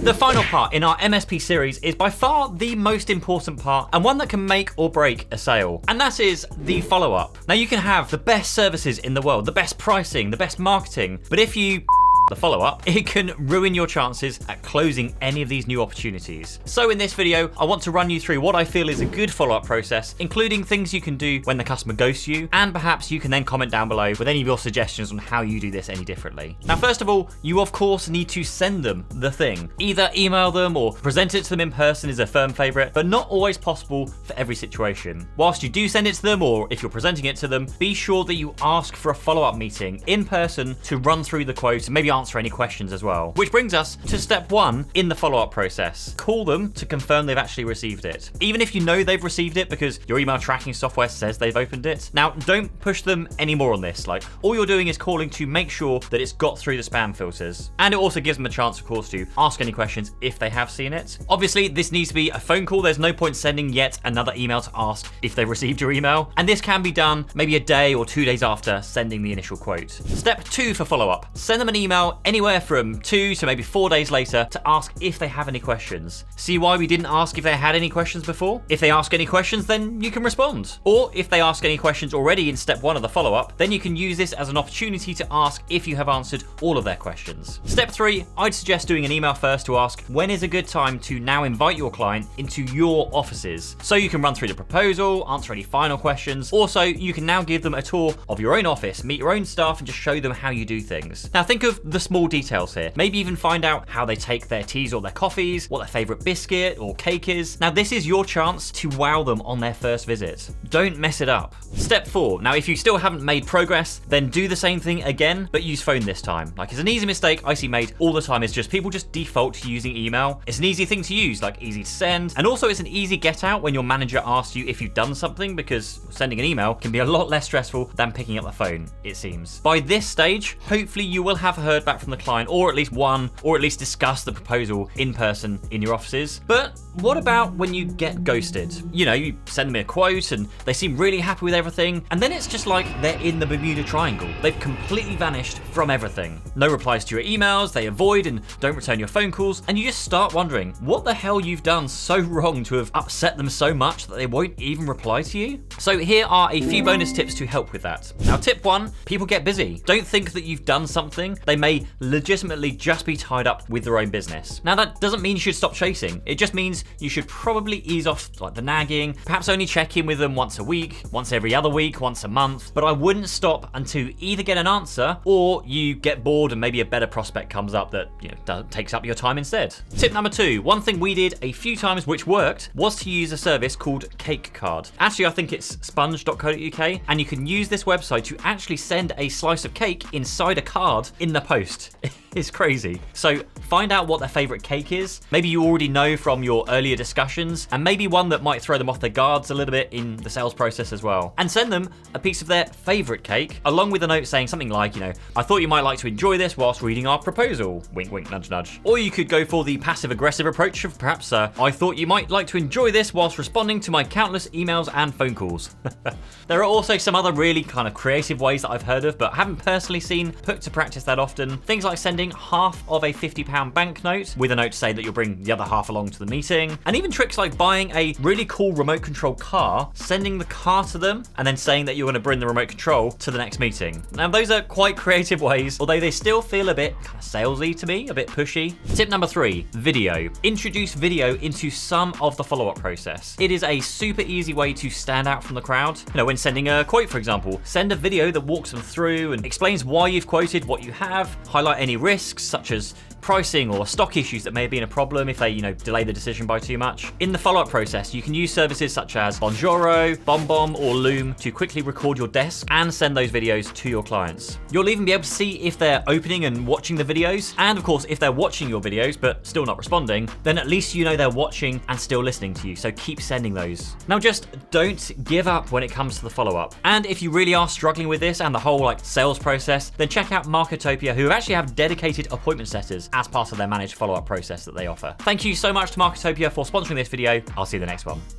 The final part in our MSP series is by far the most important part and one that can make or break a sale. And that is the follow-up. Now you can have the best services in the world, the best pricing, the best marketing, but if you the follow-up, it can ruin your chances at closing any of these new opportunities. So in this video, I want to run you through what I feel is a good follow-up process, including things you can do when the customer ghosts you, and perhaps you can then comment down below with any of your suggestions on how you do this any differently. Now, first of all, you of course need to send them the thing. Either email them or present it to them in person is a firm favorite, but not always possible for every situation. Whilst you do send it to them, or if you're presenting it to them, be sure that you ask for a follow-up meeting in person to run through the quote and maybe answer any questions as well. Which brings us to step 1 in the follow-up process. Call them to confirm they've actually received it. Even if you know they've received it because your email tracking software says they've opened it. Now, don't push them any more on this. Like, all you're doing is calling to make sure that it's got through the spam filters. And it also gives them a chance, of course, to ask any questions if they have seen it. Obviously, this needs to be a phone call. There's no point sending yet another email to ask if they received your email. And this can be done maybe a day or 2 days after sending the initial quote. Step 2 for follow-up. Send them an email anywhere from 2 to maybe 4 days later to ask if they have any questions. See why we didn't ask if they had any questions before? If they ask any questions, then you can respond. Or if they ask any questions already in step 1 of the follow-up, then you can use this as an opportunity to ask if you have answered all of their questions. Step 3, I'd suggest doing an email first to ask when is a good time to now invite your client into your offices. So you can run through the proposal, answer any final questions. Also, you can now give them a tour of your own office, meet your own staff, and just show them how you do things. Now think of the small details here. Maybe even find out how they take their teas or their coffees, what their favorite biscuit or cake is. Now this is your chance to wow them on their first visit. Don't mess it up. Step 4. Now if you still haven't made progress, then do the same thing again, but use phone this time. Like, it's an easy mistake I see made all the time is just people just default to using email. It's an easy thing to use, like easy to send. And also it's an easy get out when your manager asks you if you've done something, because sending an email can be a lot less stressful than picking up the phone, it seems. By this stage, hopefully you will have heard back from the client, or at least one, or at least discuss the proposal in person in your offices. But what about when you get ghosted? You know, you send them a quote and they seem really happy with everything, and then it's just like they're in the Bermuda Triangle. They've completely vanished from everything. No replies to your emails, they avoid and don't return your phone calls, and you just start wondering what the hell you've done so wrong to have upset them so much that they won't even reply to you. So here are a few bonus tips to help with that. Now, tip 1, people get busy. Don't think that you've done something. They may legitimately just be tied up with their own business. Now that doesn't mean you should stop chasing. It just means you should probably ease off like the nagging, perhaps only check in with them once a week, once every other week, once a month, but I wouldn't stop until you either get an answer or you get bored and maybe a better prospect comes up that, you know, takes up your time instead. Tip number 2, one thing we did a few times which worked was to use a service called Cake Card. Actually, I think it's sponge.co.uk, and you can use this website to actually send a slice of cake inside a card in the post. It's crazy. So find out what their favorite cake is. Maybe you already know from your earlier discussions, and maybe one that might throw them off their guards a little bit in the sales process as well. And send them a piece of their favorite cake, along with a note saying something like, you know, I thought you might like to enjoy this whilst reading our proposal. Wink, wink, nudge, nudge. Or you could go for the passive-aggressive approach of perhaps, I thought you might like to enjoy this whilst responding to my countless emails and phone calls. There are also some other really kind of creative ways that I've heard of, but haven't personally seen put to practice that often. Things like sending half of a £50 banknote with a note to say that you'll bring the other half along to the meeting. And even tricks like buying a really cool remote control car, sending the car to them, and then saying that you're going to bring the remote control to the next meeting. Now, those are quite creative ways, although they still feel a bit kind of salesy to me, a bit pushy. Tip number 3, video. Introduce video into some of the follow-up process. It is a super easy way to stand out from the crowd. You know, when sending a quote, for example, send a video that walks them through and explains why you've quoted what you have, highlight any risks such as pricing or stock issues that may have been a problem if they, you know, delay the decision by too much. In the follow-up process, you can use services such as Bonjoro, BombBomb, or Loom to quickly record your desk and send those videos to your clients. You'll even be able to see if they're opening and watching the videos, and of course, if they're watching your videos but still not responding, then at least you know they're watching and still listening to you, so keep sending those. Now just don't give up when it comes to the follow-up. And if you really are struggling with this and the whole like sales process, then check out Marketopia, who actually have dedicated appointment setters as part of their managed follow-up process that they offer. Thank you so much to Marketopia for sponsoring this video. I'll see you in the next one.